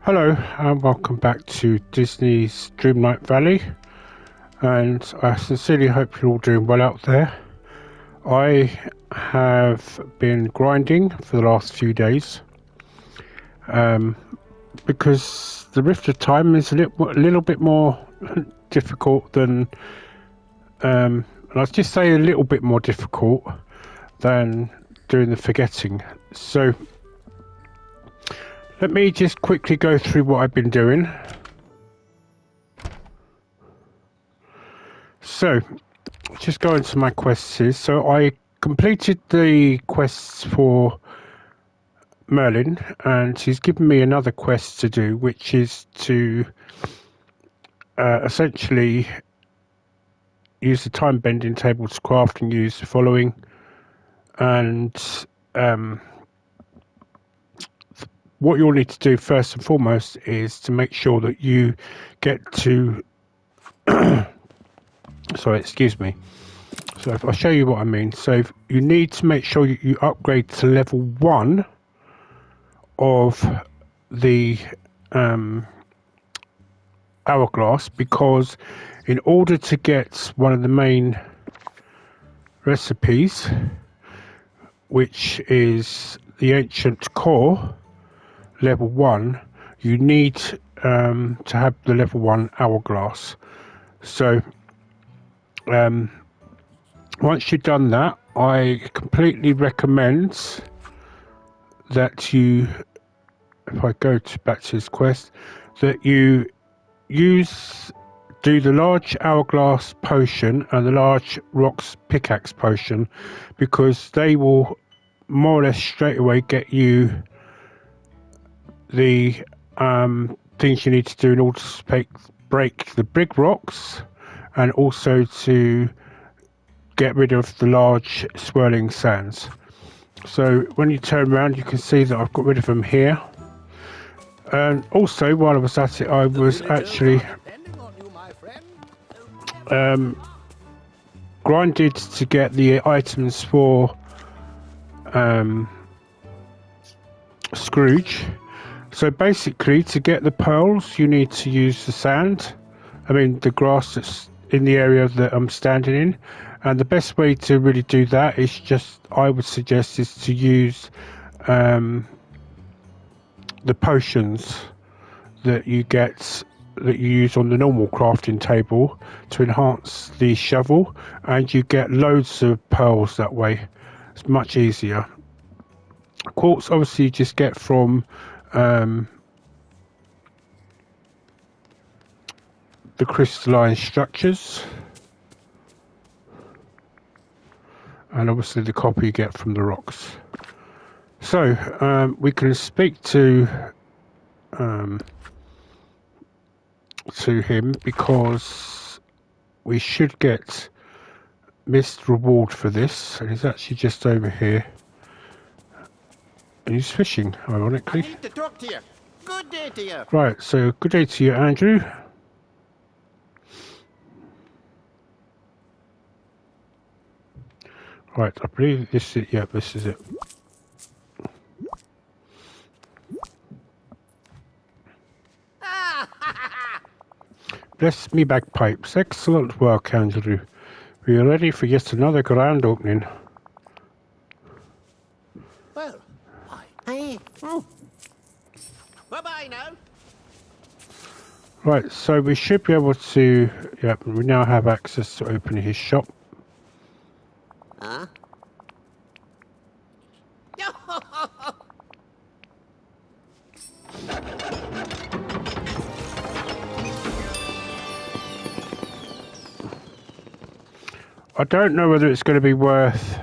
Hello and welcome back to Disney's Dreamlight Valley, and I sincerely hope you're all doing well out there. I have been grinding for the last few days because the Rift of Time is a little bit more difficult than and I'll just say a little bit more difficult than doing the forgetting. So let me just quickly go through what I've been doing. So, just go into my quests here. So I completed the quests for Merlin, and he's given me another quest to do, which is to essentially use the time bending table to craft and use the following. And what you'll need to do first and foremost is to make sure that you get to sorry, excuse me. So if I show you what I mean, so you need to make sure you upgrade to level 1 of the hourglass, because in order to get one of the main recipes, which is the ancient core level 1, you need to have the level 1 hourglass. So once you've done that, I completely recommend that you, if I go back to this quest, that you do the large hourglass potion and the large rocks pickaxe potion, because they will more or less straight away get you the things you need to do in order to break the big rocks, and also to get rid of the large swirling sands. So when you turn around, you can see that I've got rid of them here. And also, while I was at it, I was actually grinded to get the items for Scrooge. So basically, to get the pearls, you need to use the sand. I mean, the grass that's in the area that I'm standing in. And the best way to really do that is I would suggest, is to use the potions that you use on the normal crafting table to enhance the shovel, and you get loads of pearls that way. It's much easier. Quartz, obviously, you just get from the crystalline structures, and obviously the copper you get from the rocks. So we can speak to him, because we should get missed reward for this, and he's actually just over here, and he's fishing, ironically. I need to talk to you. Good day to you. Right, so good day to you, Andrew. Right, I believe this is it. Yeah, this is it. Bless me bagpipes. Excellent work, Andrew. We are ready for yet another grand opening. Well, hey. Bye-bye now. Right, so we should be able to... Yeah, we now have access to open his shop. Huh? I don't know whether it's going to be worth...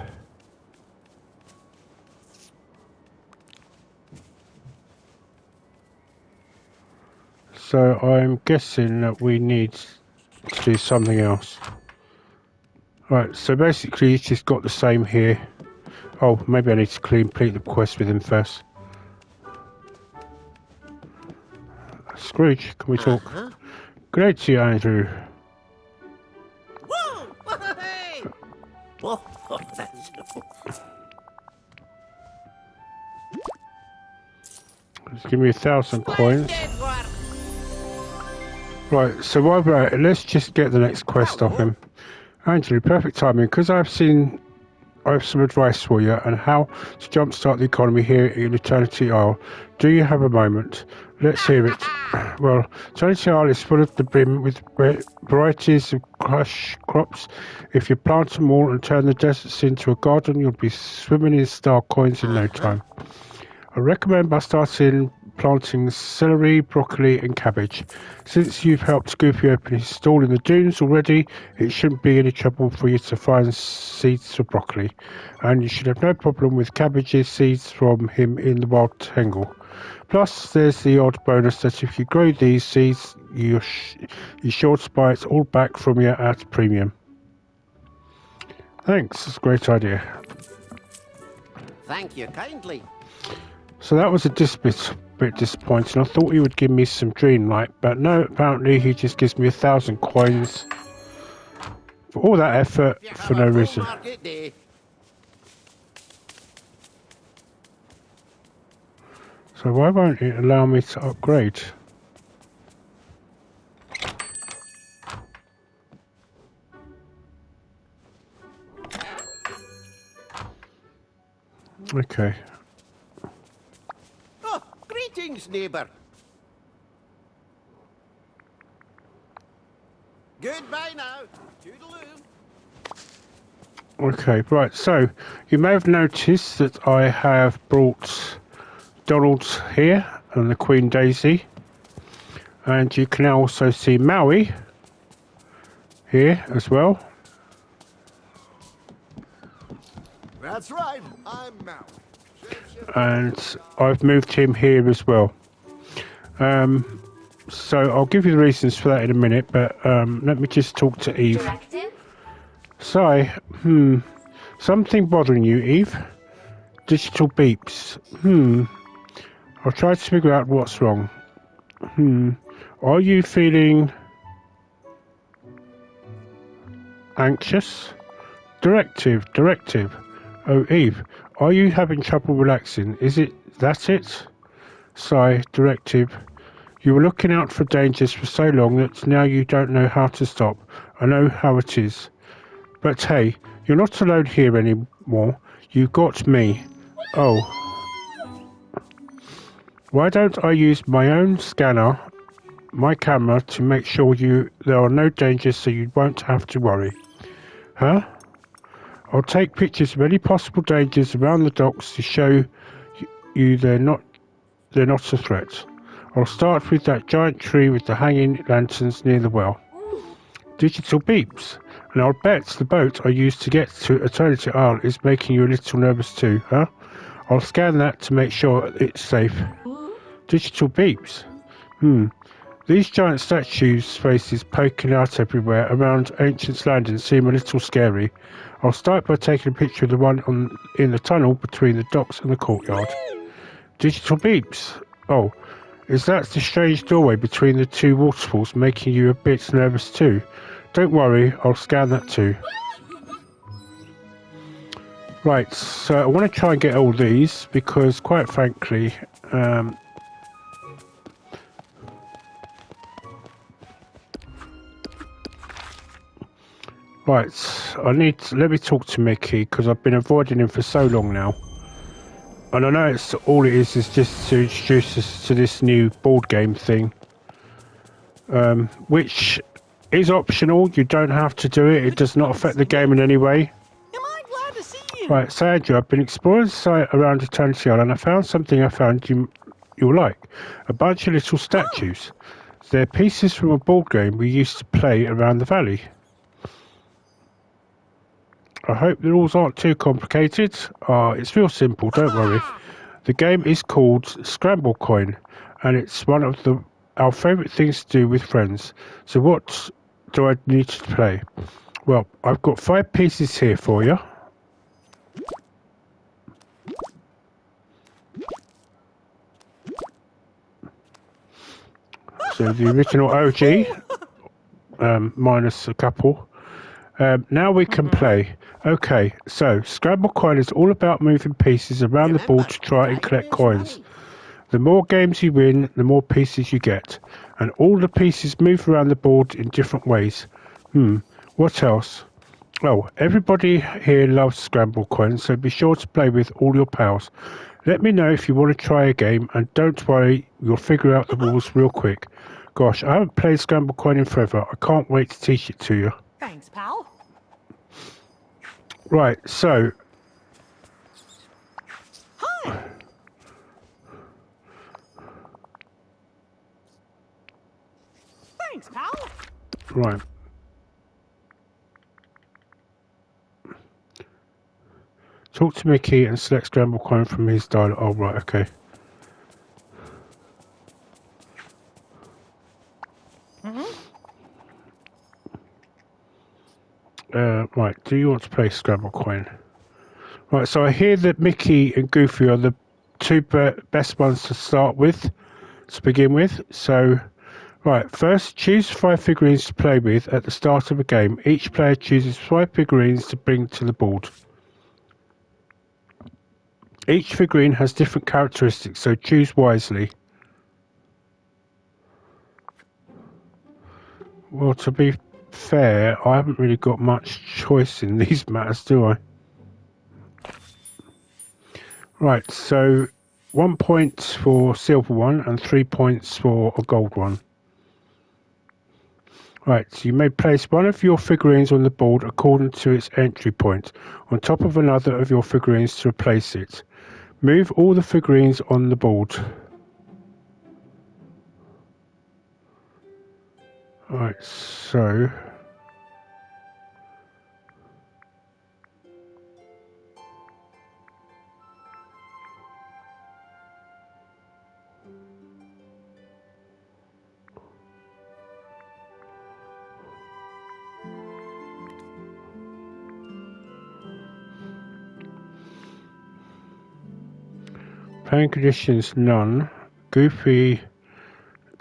So I'm guessing that we need to do something else. Right, so basically he's just got the same here. Oh, maybe I need to complete the quest with him first. Scrooge, can we talk? Great to you, Andrew. Whoa! Hey! Whoa! Just give me 1,000 coins. Right, so while we're at it, let's just get the next quest off him. Andrew, perfect timing, because I have some advice for you on how to jumpstart the economy here in Eternity Isle. Do you have a moment? Let's hear it. Well, Eternity Isle is full of the brim with varieties of crops. If you plant them all and turn the deserts into a garden, you'll be swimming in star coins in no time. I recommend by starting planting celery, broccoli and cabbage. Since you've helped Goofy open his stall in the dunes already, it shouldn't be any trouble for you to find seeds for broccoli. And you should have no problem with cabbage seeds from him in the wild tangle. Plus, there's the odd bonus that if you grow these seeds, you're sure to buy it all back from you at premium. Thanks, that's a great idea. Thank you kindly. So that was a bit disappointing. I thought he would give me some Dreamlight, but no, apparently he just gives me 1,000 coins for all that effort for no reason. So why won't it allow me to upgrade? Okay. Oh, greetings, neighbour. Goodbye now. Toodaloo. Okay, right, so you may have noticed that I have brought Donald here and the Queen Daisy, and you can also see Maui here as well. That's right, I'm Maui. And I've moved him here as well. So I'll give you the reasons for that in a minute, but let me just talk to Eve. Directive? So, something bothering you, Eve? Digital beeps. I'll try to figure out what's wrong. Are you feeling anxious? Directive. Oh, Eve, are you having trouble relaxing? Is that it? Sigh, directive. You were looking out for dangers for so long that now you don't know how to stop. I know how it is. But hey, you're not alone here anymore. You got me. Oh. Why don't I use my own scanner, my camera, to make sure there are no dangers so you won't have to worry? Huh? I'll take pictures of any possible dangers around the docks to show you they're not a threat. I'll start with that giant tree with the hanging lanterns near the well. Digital beeps. And I'll bet the boat I used to get to Eternity Isle is making you a little nervous too, huh? I'll scan that to make sure it's safe. Digital beeps. These giant statues' faces poking out everywhere around Ancient's Landing seem a little scary. I'll start by taking a picture of the one in the tunnel between the docks and the courtyard. Digital beeps. Oh, is that the strange doorway between the two waterfalls making you a bit nervous too? Don't worry, I'll scan that too. Right, so I want to try and get all these because, quite frankly, right, let me talk to Mickey because I've been avoiding him for so long now. And I know all it is just to introduce us to this new board game thing. Which is optional, you don't have to do it, it does not affect the game in any way. Am I glad to see you? Right, so Andrew, I've been exploring the site around Eternity Isle and I found something you'll like. A bunch of little statues. They're pieces from a board game we used to play around the valley. I hope the rules aren't too complicated. It's real simple, don't worry. The game is called Scramble Coin and it's one of our favourite things to do with friends. So what do I need to play? Well, I've got 5 pieces here for you. So the original OG, minus a couple. Now we can play. Okay, so Scramble Coin is all about moving pieces around the board to try and collect coins. The more games you win, the more pieces you get. And all the pieces move around the board in different ways. What else? Oh, everybody here loves Scramble Coins, so be sure to play with all your pals. Let me know if you want to try a game, and don't worry, you'll figure out the rules real quick. Gosh, I haven't played Scramble Coin in forever. I can't wait to teach it to you. Thanks, pal. Right, so... Hi. Thanks, pal. Right. Talk to Mickey and select Scramble Coin from his dial. Oh, right, okay. Right, do you want to play Scramble Coin? Right, so I hear that Mickey and Goofy are the two best ones to start with, to begin with. So, right, first choose 5 figurines to play with at the start of a game. Each player chooses 5 figurines to bring to the board. Each figurine has different characteristics, so choose wisely. Well, to be fair, I haven't really got much choice in these matters, do I? Right, so 1 point for silver one and 3 points for a gold one. Right, so you may place one of your figurines on the board according to its entry point, on top of another of your figurines to replace it. Move all the figurines on the board. Right, so... Playing conditions, none. Goofy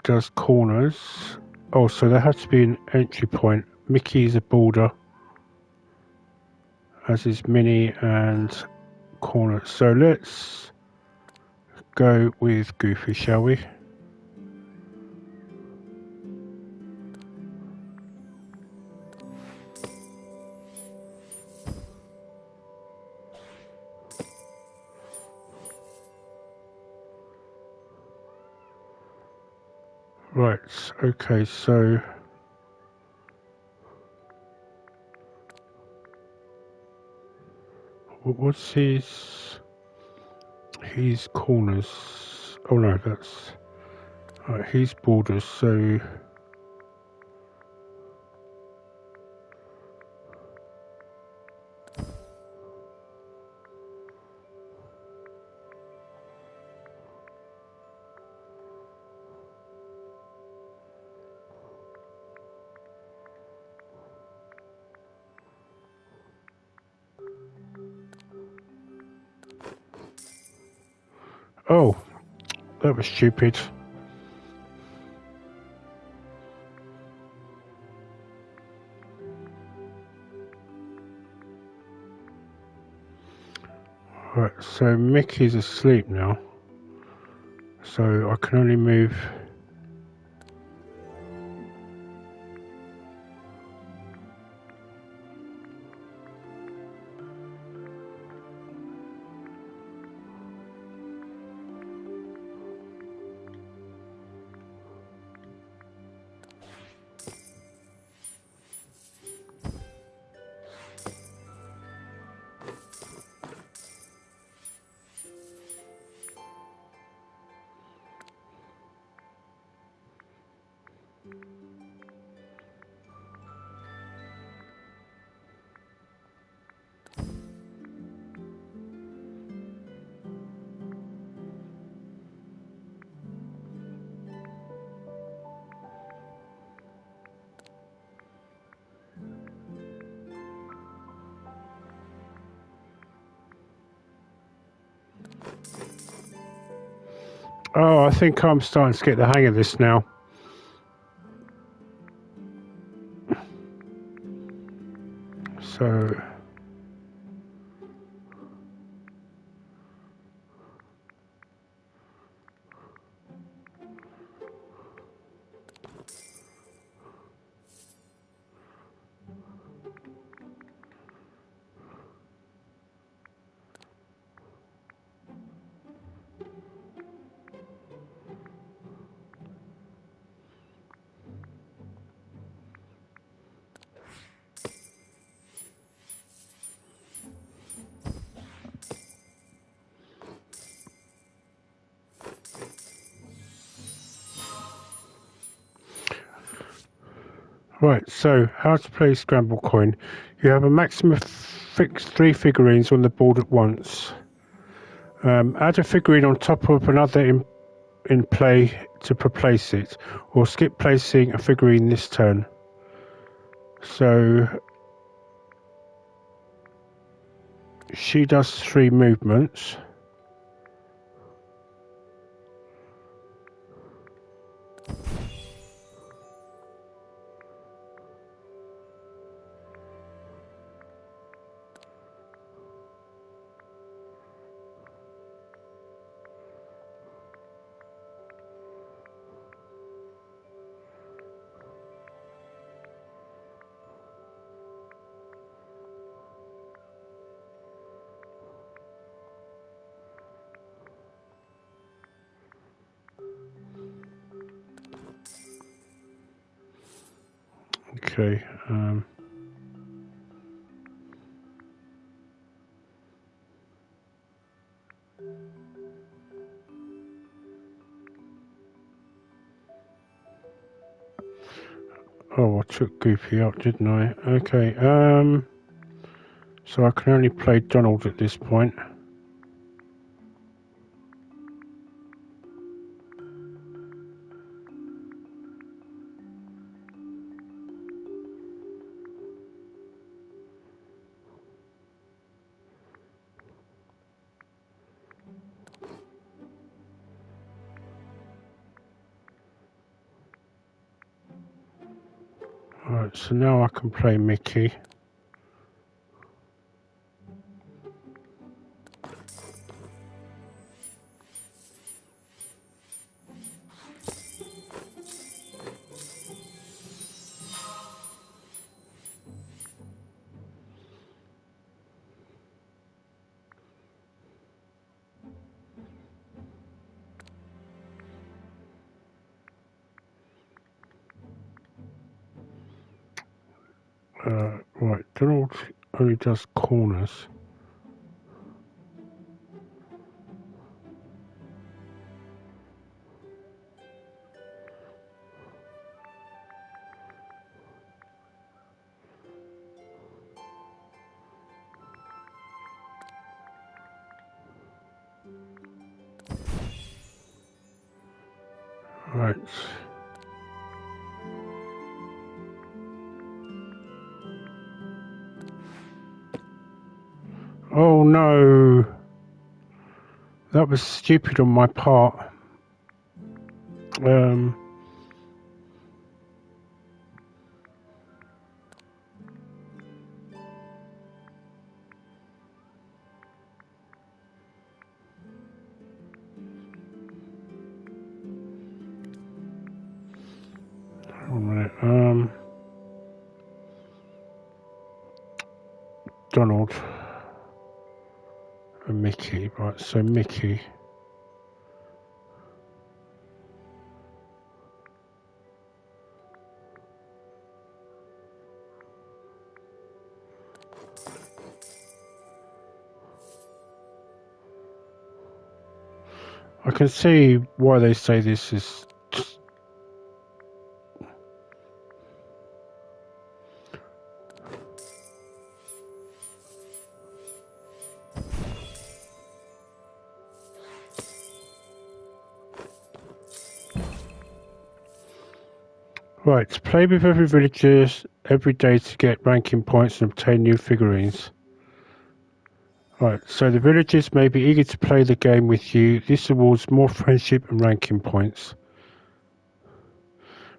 does corners. Oh, so there has to be an entry point. Mickey's a border, as is Minnie and corners. So let's go with Goofy, shall we? Right, okay, so... what's his corners? Oh no, that's... Right, his borders, so... Oh, that was stupid. Right, so Mickey's asleep now. So I can only move... Oh, I think I'm starting to get the hang of this now. So... Right, so how to play Scramble Coin. You have a maximum of 3 figurines on the board at once. Add a figurine on top of another in play to replace it, or skip placing a figurine this turn. So she does 3 movements. Okay. Oh, I took Goofy out, didn't I? Okay. So I can only play Donald at this point. Alright, so now I can play Mickey. Right, Donald only does corners. Right. Oh no! That was stupid on my part. Alright, Donald and Mickey. Right, so Mickey. I can see why they say this is. Right, play with every villager every day to get ranking points and obtain new figurines. Right, so the villagers may be eager to play the game with you. This awards more friendship and ranking points.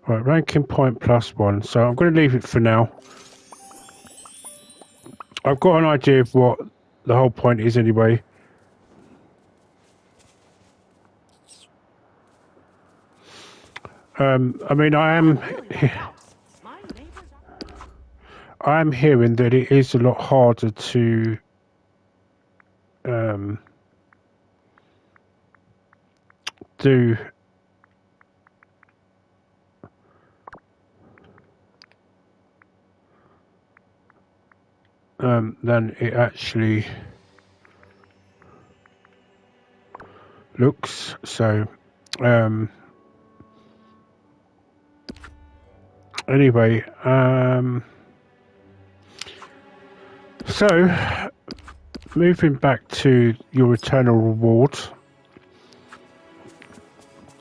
Right, ranking point +1. So I'm going to leave it for now. I've got an idea of what the whole point is anyway. I mean, I am hearing that it is a lot harder to do than it actually looks. So Anyway, so moving back to your eternal reward.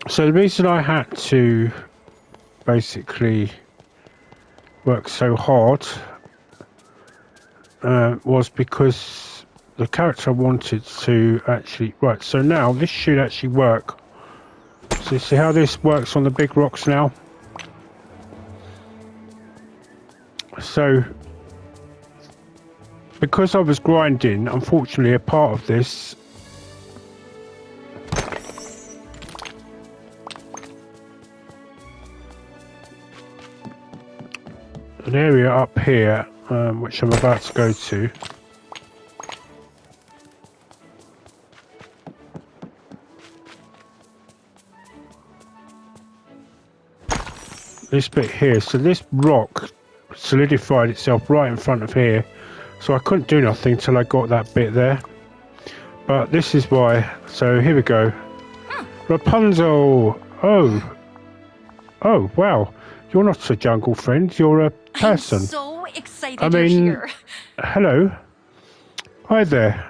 So the reason I had to basically work so hard was because the character wanted to actually... Right, so now this should actually work. So you see how this works on the big rocks now? So, because I was grinding, unfortunately a part of this an area up here, which I'm about to go to. This bit here, so this rock solidified itself right in front of here, so I couldn't do nothing till I got that bit there. But this is why. So here we go. Rapunzel. Oh wow, you're not a jungle friend, you're a person. I'm so excited I mean, you're here. Hello. Hi there.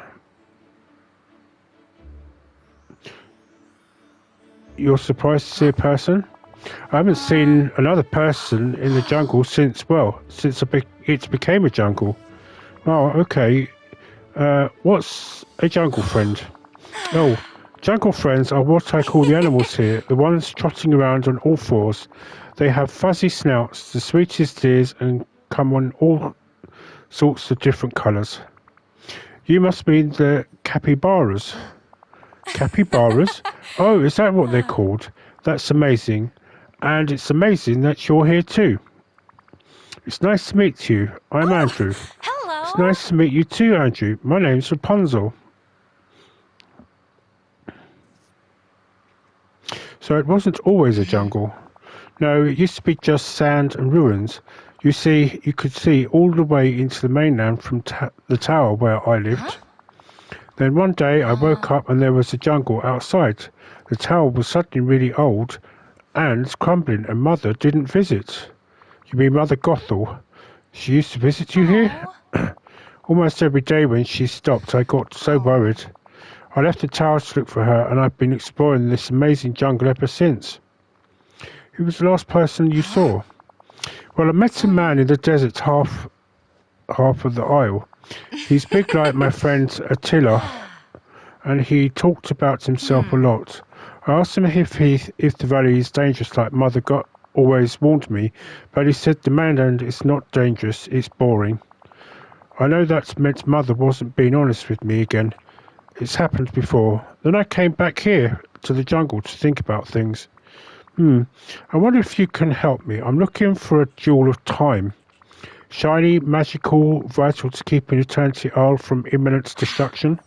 You're surprised to see a person? I haven't seen another person in the jungle since it became a jungle. Oh, okay. What's a jungle friend? Oh, jungle friends are what I call the animals here, the ones trotting around on all fours. They have fuzzy snouts, the sweetest ears, and come on all sorts of different colours. You must mean the capybaras. Capybaras? Oh, is that what they're called? That's amazing. And it's amazing that you're here too. It's nice to meet you. I'm Andrew. Hello. It's nice to meet you too, Andrew. My name's Rapunzel. So it wasn't always a jungle. No, it used to be just sand and ruins. You see, you could see all the way into the mainland from the tower where I lived. Then one day I woke up and there was a jungle outside. The tower was suddenly really old and crumbling, and Mother didn't visit. You mean Mother Gothel? She used to visit you here? Almost every day when she stopped, I got so worried. I left the tower to look for her, and I've been exploring this amazing jungle ever since. Who was the last person you saw? Well, I met a man in the desert half of the isle. He's big like my friend Attila, and he talked about himself a lot. I asked him if the valley is dangerous like Mother always warned me, but he said the mainland is not dangerous, it's boring. I know that meant Mother wasn't being honest with me again. It's happened before. Then I came back here to the jungle to think about things. I wonder if you can help me. I'm looking for a jewel of time. Shiny, magical, vital to keep an eternity isle from imminent destruction.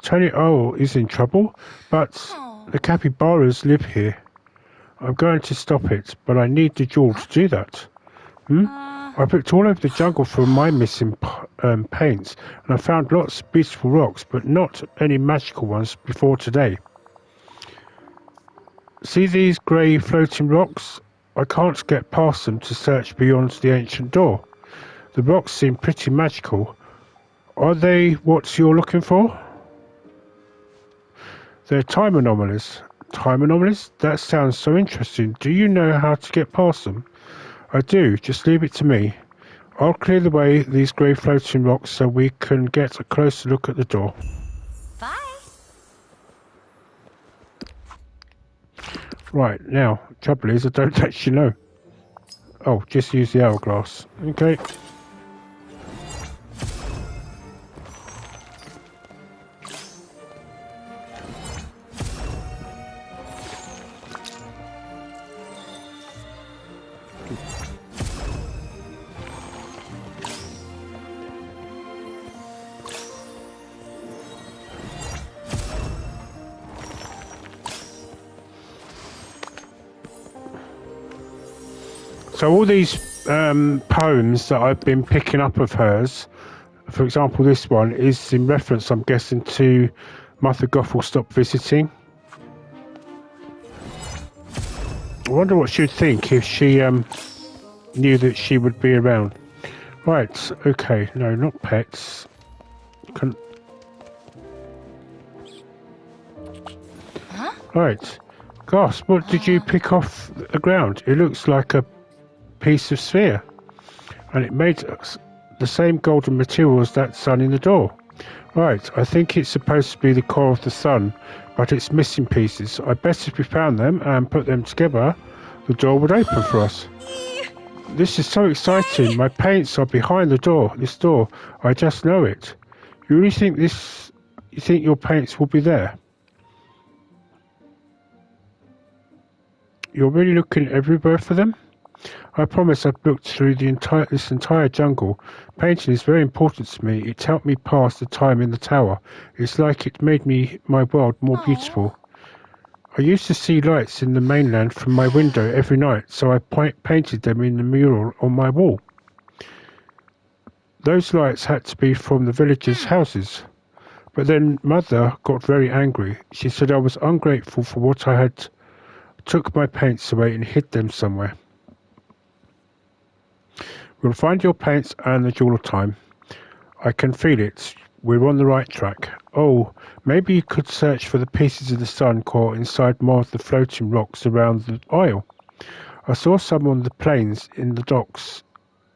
Tony Isle is in trouble, but the capybaras live here. I'm going to stop it, but I need the jewel to do that. I looked all over the jungle for my missing paints, and I found lots of beautiful rocks, but not any magical ones before today. See these grey floating rocks? I can't get past them to search beyond the ancient door. The rocks seem pretty magical. Are they what you're looking for? They're time anomalies. Time anomalies? That sounds so interesting. Do you know how to get past them? I do. Just leave it to me. I'll clear the way these grey floating rocks so we can get a closer look at the door. Bye. Right, now, trouble is I don't actually know. Oh, just use the hourglass. Okay. So all these poems that I've been picking up of hers, for example this one, is in reference, I'm guessing, to Mother Gothel Stop Visiting. I wonder what she'd think if she knew that she would be around. Right, okay, no, not pets. Right. Gosh, what did you pick off the ground? It looks like a piece of sphere. And it made the same golden material as that sun in the door. Right, I think it's supposed to be the core of the sun, but it's missing pieces. I bet if we found them and put them together, the door would open for us. This is so exciting. My paints are behind the door. This door. I just know it. You really think this? You think your paints will be there? You're really looking everywhere for them? I promise I've looked through this entire jungle. Painting is very important to me. It's helped me pass the time in the tower. It's like it made my world more beautiful. I used to see lights in the mainland from my window every night, so I painted them in the mural on my wall. Those lights had to be from the villagers' houses. But then Mother got very angry. She said I was ungrateful for what I had, took my paints away and hid them somewhere. We'll find your paints and the jewel of time. I can feel it. We're on the right track. Oh, maybe you could search for the pieces of the sun core inside more of the floating rocks around the isle. I saw some on the plains in the docks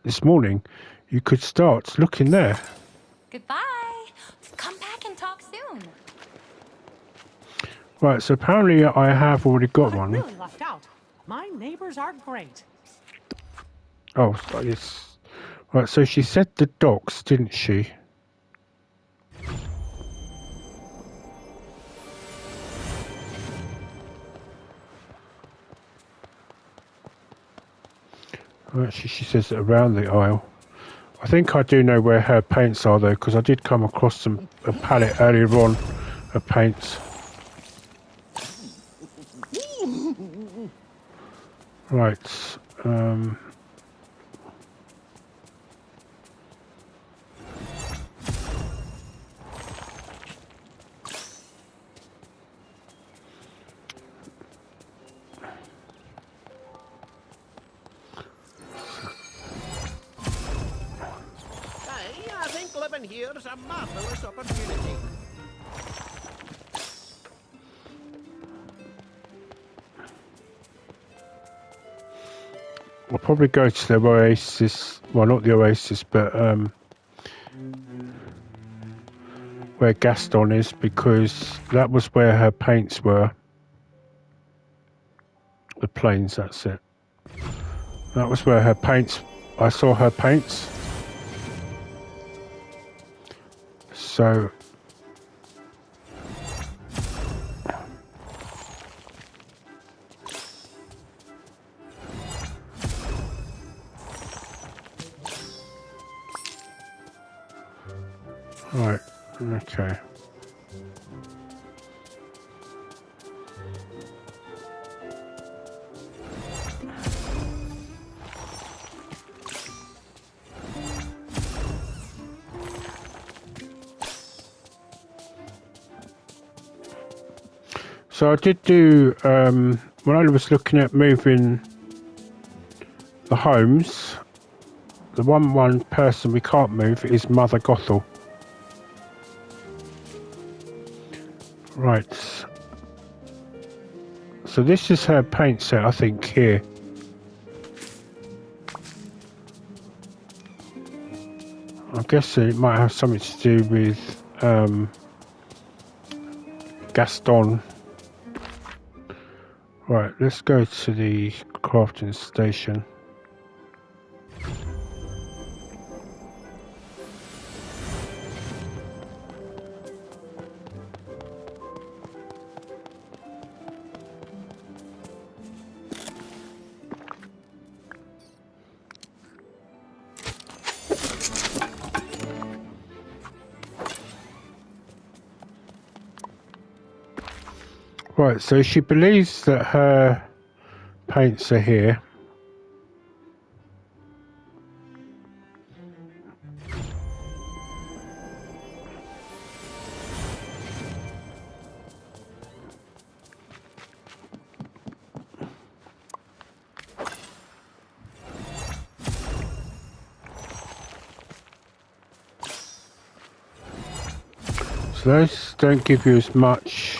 this morning. You could start looking there. Goodbye. Come back and talk soon. Right, so apparently I have already got one. Really left out. My neighbors are great. Oh, yes. Right, so she said the docks, didn't she? Actually, she says around the aisle. I think I do know where her paints are, though, because I did come across a palette earlier on of paints. Right. I think living here is a marvellous opportunity. I'll probably go to the oasis. Well, not the oasis, but where Gaston is, because that was where her paints were. The plains, that's it. That was where her paints. I saw her paints. So. Right, okay. So I did do, when I was looking at moving the homes, the one person we can't move is Mother Gothel. Right. So this is her paint set, I think, here. I'm guessing it might have something to do with Gaston. Right, let's go to the crafting station. Right, so she believes that her paints are here. So those don't give you as much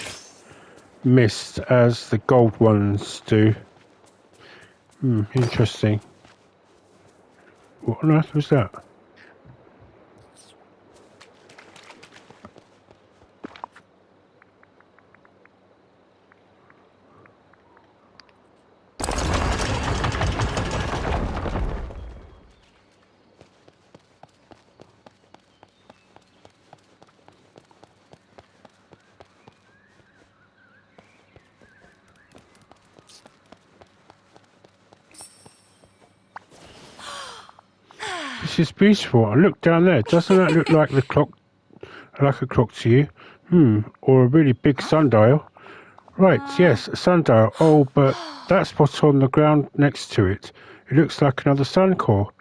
mist as the gold ones do. Interesting. What on earth was that? This is beautiful. I look down there. Doesn't that look like the clock? Like a clock to you? Or a really big sundial? Right, yes, a sundial. Oh, but that's what's on the ground next to it. It looks like another sun core.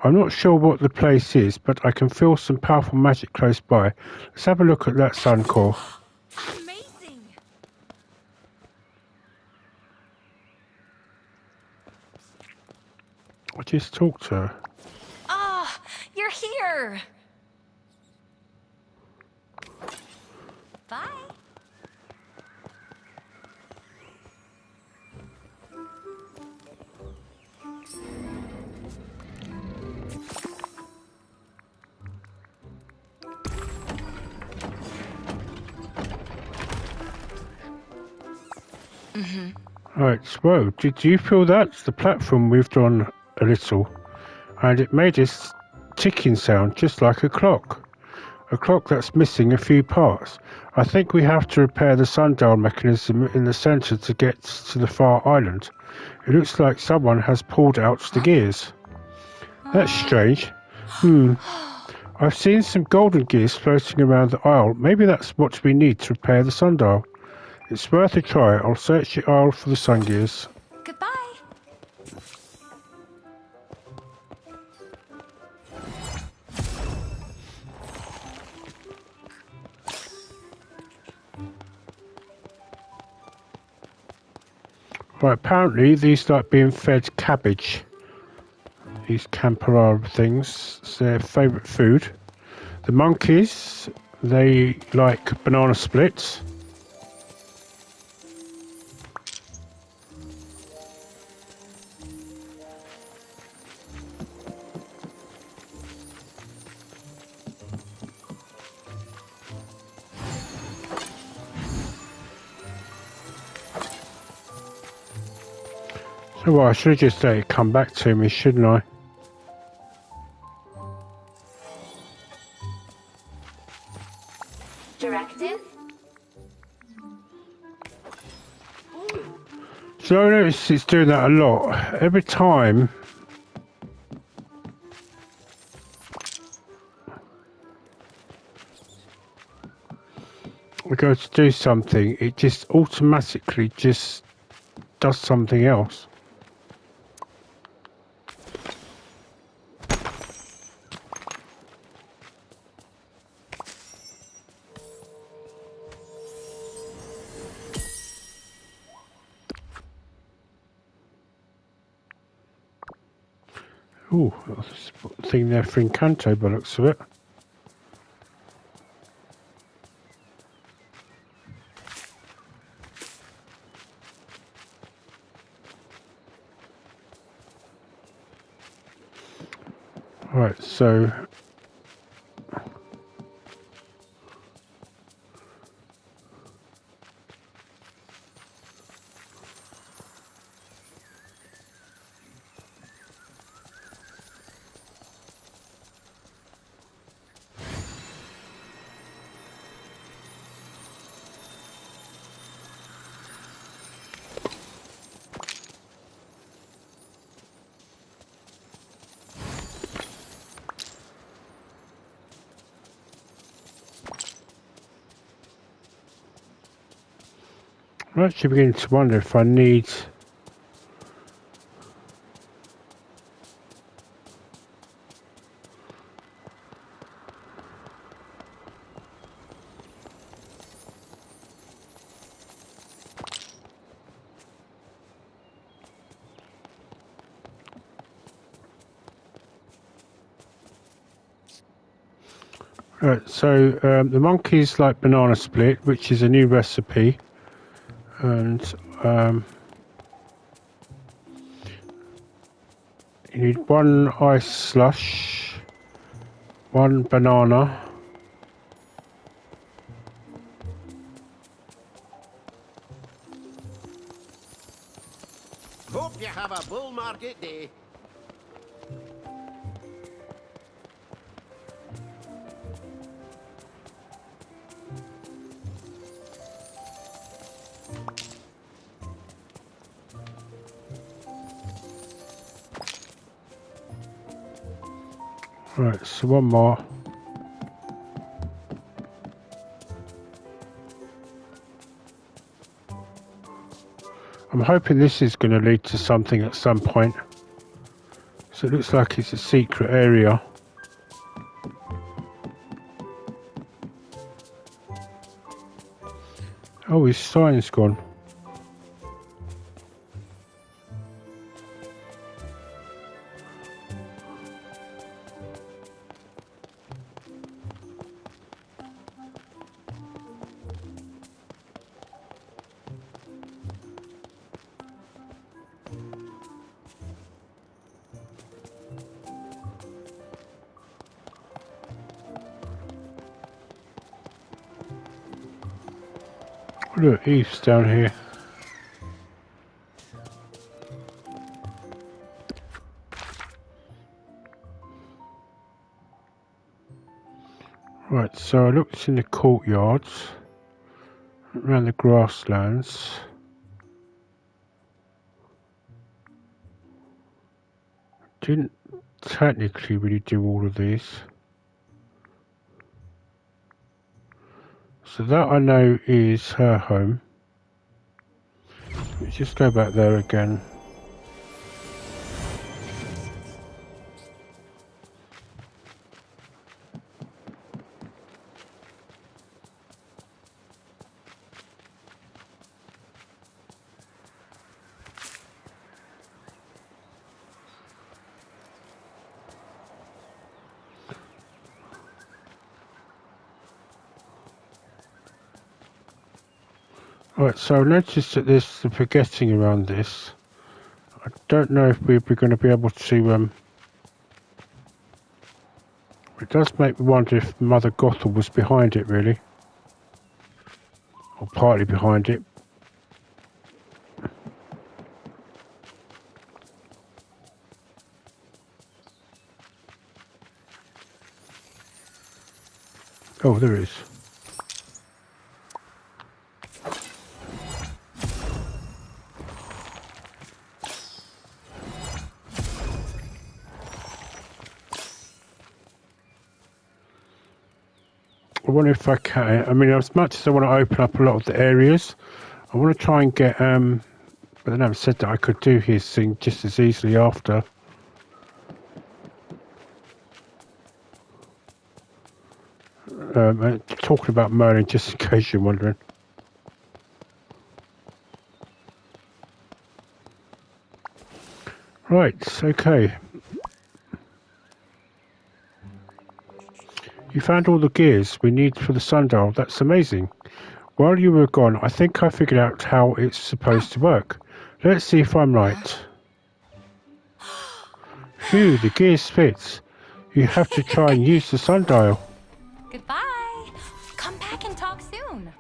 I'm not sure what the place is, but I can feel some powerful magic close by. Let's have a look at that sun core. Amazing. I just talked to her. Ah, you're here. Bye. Right, whoa, did you feel that? The platform moved on a little, and it made this ticking sound just like a clock. A clock that's missing a few parts. I think we have to repair the sundial mechanism in the centre to get to the far island. It looks like someone has pulled out the gears. That's strange. I've seen some golden gears floating around the isle. Maybe that's what we need to repair the sundial. It's worth a try. I'll search the isle for the sun gears. Goodbye. Right, apparently these like being fed cabbage. These camperara things. It's their favourite food. The monkeys, they like banana splits. So well, I should have just let it come back to me, shouldn't I? Directive? So I notice it's doing that a lot. Every time we go to do something, it just automatically just does something else. Ooh, that's a thing there for Encanto by the looks of it. Right, so I'm actually beginning to wonder if I need So the monkeys like banana split, which is a new recipe, and you need 1 ice slush, 1 banana, Hope you have a bull market day. right, so 1 more. I'm hoping this is going to lead to something at some point. So it looks like it's a secret area. Oh, his sign's gone. Look, Eve's down here. Right, so I looked in the courtyards, around the grasslands. Didn't technically really do all of these. So that I know is her home. Let's just go back there again. Right, so I noticed that there's some forgetting around this. I don't know if we're going to be able to, it does make me wonder if Mother Gothel was behind it, really. Or partly behind it. Oh, there is. I wonder if I can. I mean, as much as I want to open up a lot of the areas, I want to try and get. But they never said that I could do his thing just as easily after. Talking about Merlin, just in case you're wondering. Right. Okay. You found all the gears we need for the sundial. That's amazing. While you were gone, I think I figured out how it's supposed to work. Let's see if I'm right. Phew, the gears fit. You have to try and use the sundial. Goodbye. Come back and talk soon.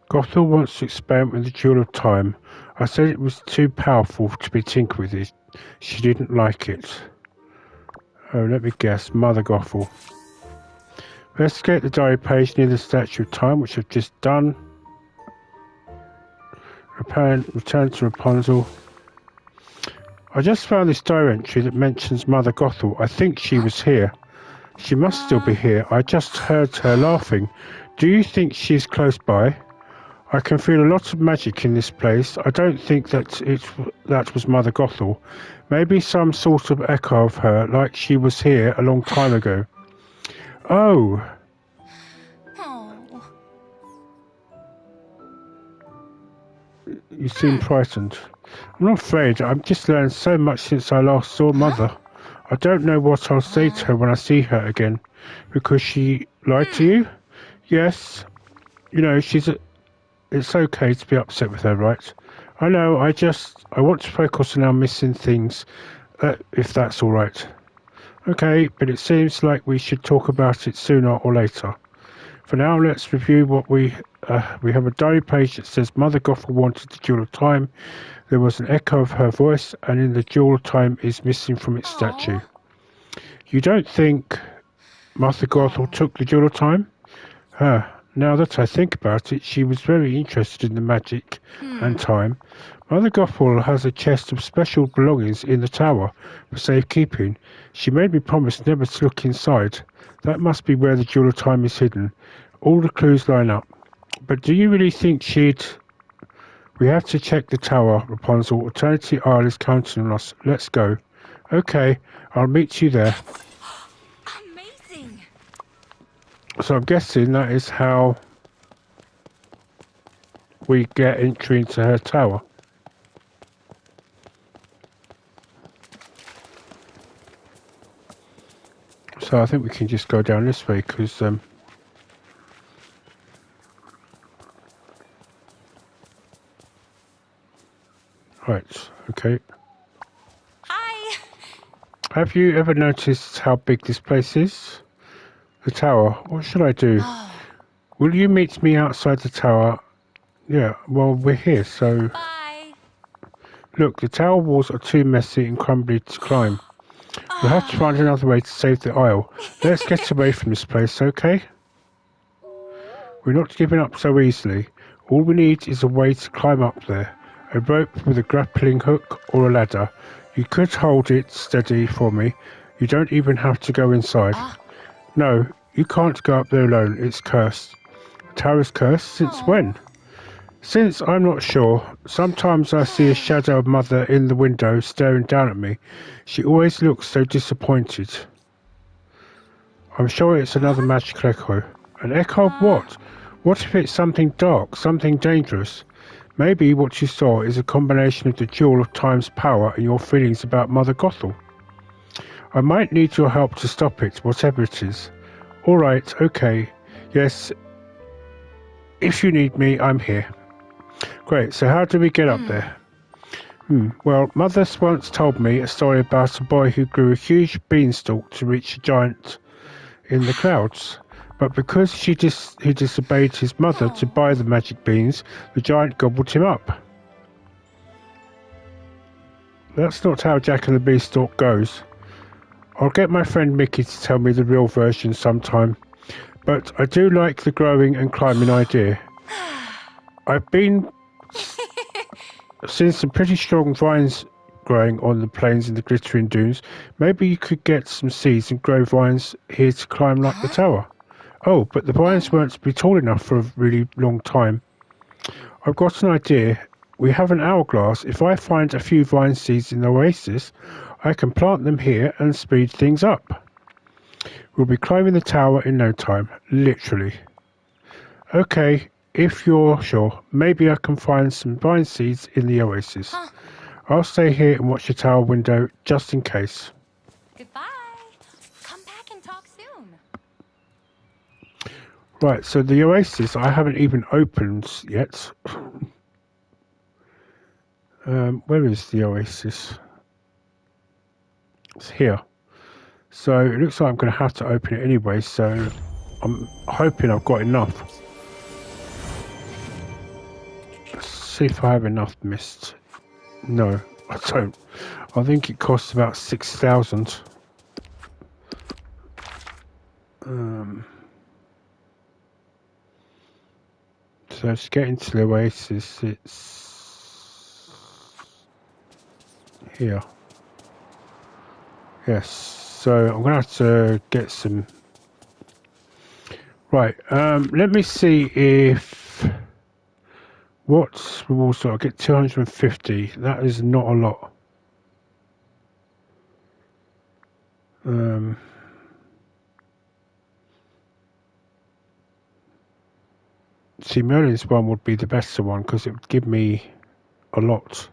Gothel wants to experiment with the Jewel of Time. I said it was too powerful to be tinkered with it. She didn't like it. Oh, let me guess. Mother Gothel. Investigate the diary page near the Statue of Time, which I've just done. Return to Rapunzel. I just found this diary entry that mentions Mother Gothel. I think she was here. She must still be here. I just heard her laughing. Do you think she's close by? I can feel a lot of magic in this place. I don't think that was Mother Gothel. Maybe some sort of echo of her, like she was here a long time ago. Oh. Oh. You seem frightened. I'm not afraid. I've just learned so much since I last saw Mother. I don't know what I'll say to her when I see her again. Because she lied to you? Yes. You know, it's okay to be upset with her, right? I know, I want to focus on our missing things, if that's all right. Okay, but it seems like we should talk about it sooner or later. For now, let's review what we have a diary page that says Mother Gothel wanted the Jewel of Time. There was an echo of her voice, and in the Jewel of Time is missing from its statue. You don't think Mother Gothel took the Jewel of Time? Now that I think about it, she was very interested in the magic and time. Mother Gothel has a chest of special belongings in the tower for safekeeping. She made me promise never to look inside. That must be where the Jewel of Time is hidden. All the clues line up. But do you really think she'd... We have to check the tower, Rapunzel. Eternity Isle is counting on us. Let's go. Okay, I'll meet you there. Amazing. So I'm guessing that is how we get entry into her tower. So I think we can just go down this way because right, okay. Hi. Have you ever noticed how big this place is? The tower. What should I do? Will you meet me outside the tower? Yeah, well, we're here, so... Bye. Look, the tower walls are too messy and crumbly to climb. We'll have to find another way to save the isle. Let's get away from this place, okay? We're not giving up so easily. All we need is a way to climb up there. A rope with a grappling hook or a ladder. You could hold it steady for me. You don't even have to go inside. No, you can't go up there alone. It's cursed. The tower is cursed? Since when? Since I'm not sure. Sometimes I see a shadow of Mother in the window staring down at me. She always looks so disappointed. I'm sure it's another magical echo. An echo of what? What if it's something dark, something dangerous? Maybe what you saw is a combination of the Jewel of Time's power and your feelings about Mother Gothel. I might need your help to stop it, whatever it is. All right, okay. Yes, if you need me, I'm here. Great, so how do we get up there? Well, Mother once told me a story about a boy who grew a huge beanstalk to reach a giant in the clouds. But because he disobeyed his mother to buy the magic beans, the giant gobbled him up. That's not how Jack and the Beanstalk goes. I'll get my friend Mickey to tell me the real version sometime. But I do like the growing and climbing idea. I've been seeing some pretty strong vines growing on the plains in the glittering dunes. Maybe you could get some seeds and grow vines here to climb like the tower. Oh, but the vines won't be tall enough for a really long time. I've got an idea. We have an hourglass. If I find a few vine seeds in the oasis, I can plant them here and speed things up. We'll be climbing the tower in no time, literally. Okay, if you're sure, maybe I can find some vine seeds in the oasis. I'll stay here and watch the tower window just in case. Goodbye. Come back and talk soon. Right, so the oasis I haven't even opened yet. Where is the oasis? It's here. So it looks like I'm going to have to open it anyway, so I'm hoping I've got enough. Let's see if I have enough mist. No, I don't. I think it costs about 6,000. So to get into the oasis, it's here. Yes. So I'm gonna have to get some. Right. Let me see if what's also I get 250. That is not a lot. See, Merlin's one would be the better one because it would give me a lot.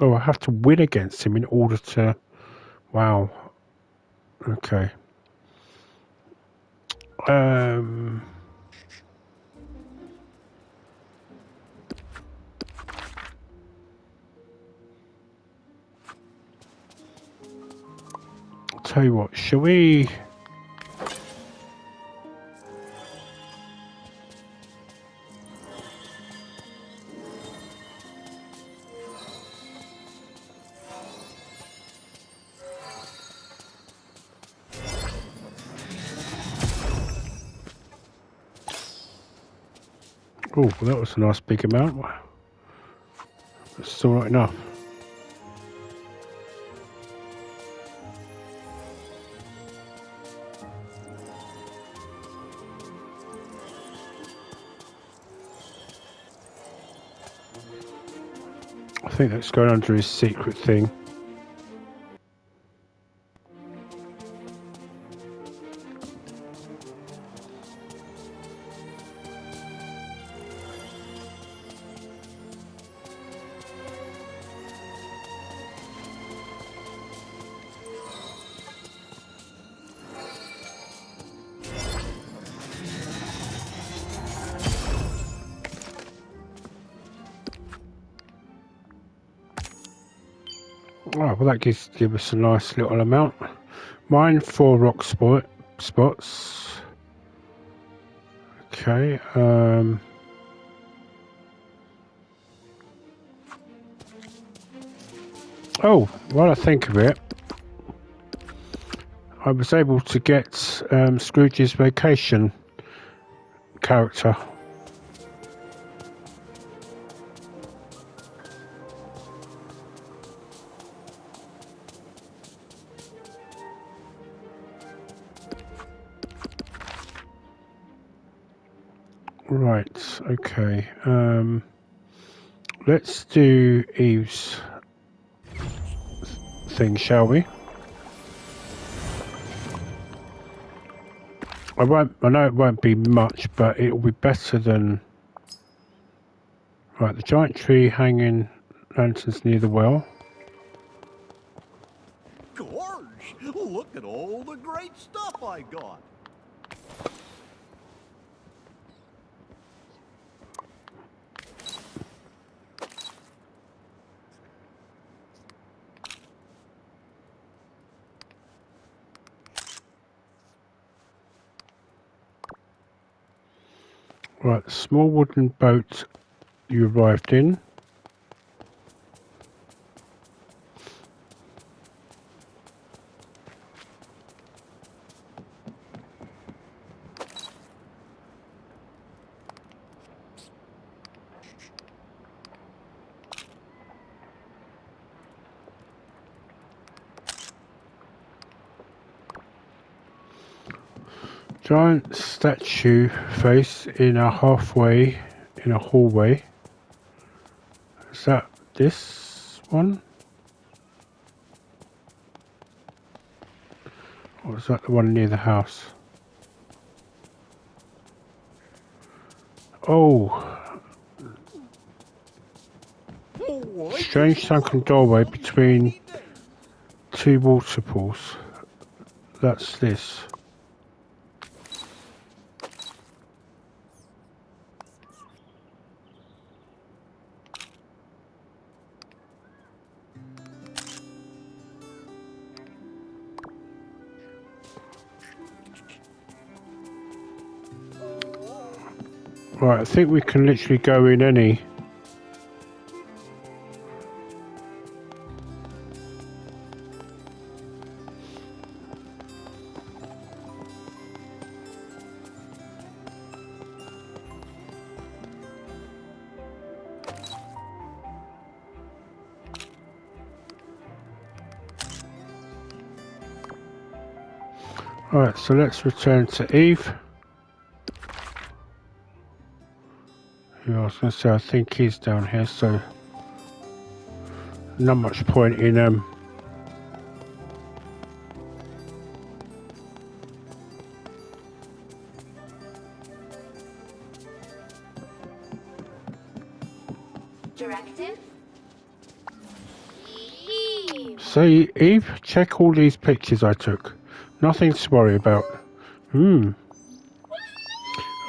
Oh, I have to win against him in order to. Wow. Okay. I'll tell you what. Shall we? Oh, well, that was a nice big amount. That's still not enough. I think that's going under his secret thing. Oh, well, that gives us a nice little amount. Mine 4 rock spots. Okay. Oh, while I think of it, I was able to get Scrooge's Vacation character. Right, okay. Let's do Eve's thing, shall we? I know it won't be much, but it'll be better than. Right, the giant tree hanging lanterns near the well. Gorge, look at all the great stuff I got. Right, the small wooden boat you arrived in. Giant statue face in a hallway. Is that this one? Or is that the one near the house? Oh! Strange sunken doorway between 2 waterfalls. That's this. Right, I think we can literally go in any. Alright, so let's return to Eve. Who I was going to say, I think he's down here, so not much point in Directive. So Eve, check all these pictures I took. Nothing to worry about.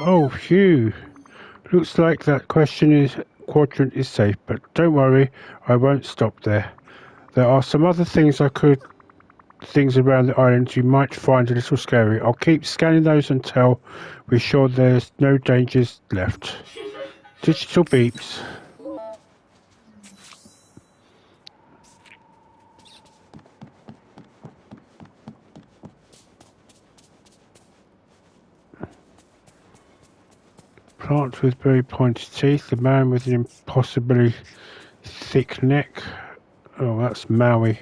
Oh, phew. Looks like that quadrant is safe, but don't worry, I won't stop there. There are some other things around the island you might find a little scary. I'll keep scanning those until we're sure there's no dangers left. Digital beeps. Plant with very pointed teeth. The man with an impossibly thick neck. Oh, that's Maui.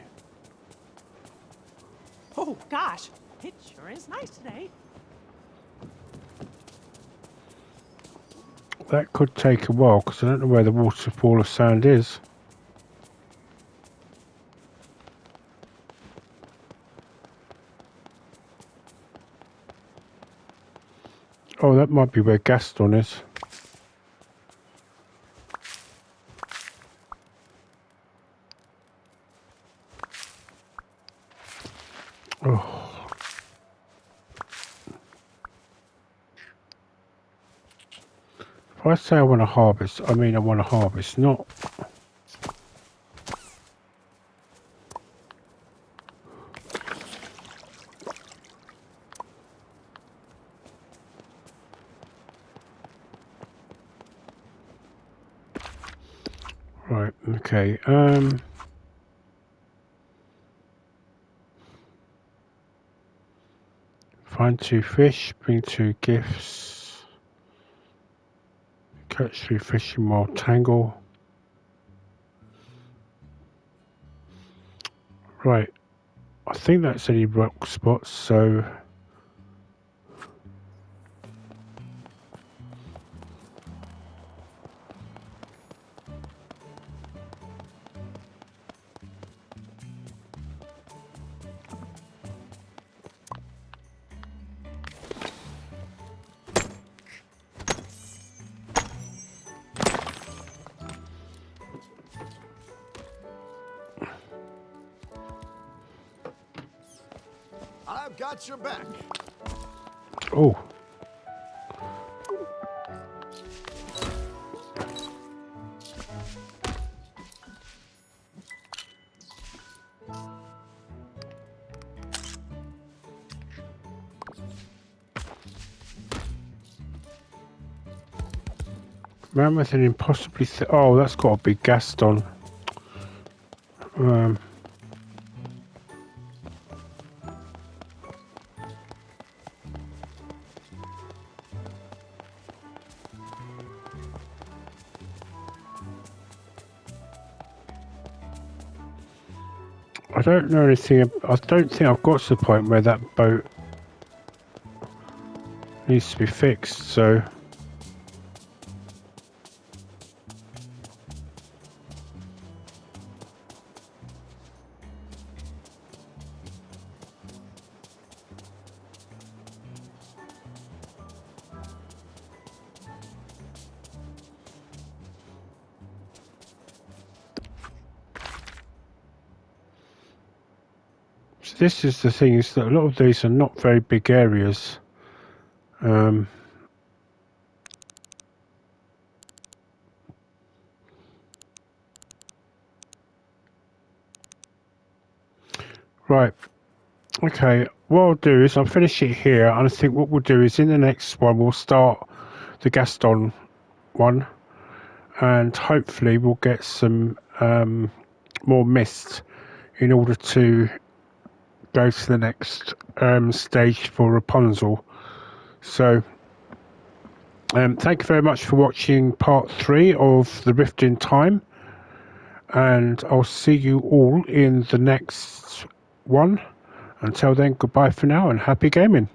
Oh, gosh. It sure is nice today. That could take a while because I don't know where the waterfall of sand is. Oh, that might be where Gaston is. Oh. If I say I want to harvest, I mean I want to harvest, not... Right, okay, find 2 fish, bring 2 gifts, catch 3 fish in wild tangle. Right, I think that's any rock spots, so... I've got your back. Oh. Man with an impossibly oh, that's got to be Gaston. I don't know anything. I don't think I've got to the point where that boat needs to be fixed, so... This is the thing, is that a lot of these are not very big areas. Right. Okay, what I'll do is I'll finish it here, and I think what we'll do is in the next one we'll start the Gaston one, and hopefully we'll get some more mist in order to go to the next stage for Rapunzel. So thank you very much for watching part 3 of the Rift in Time, and I'll see you all in the next one, Until then, goodbye for now and happy gaming.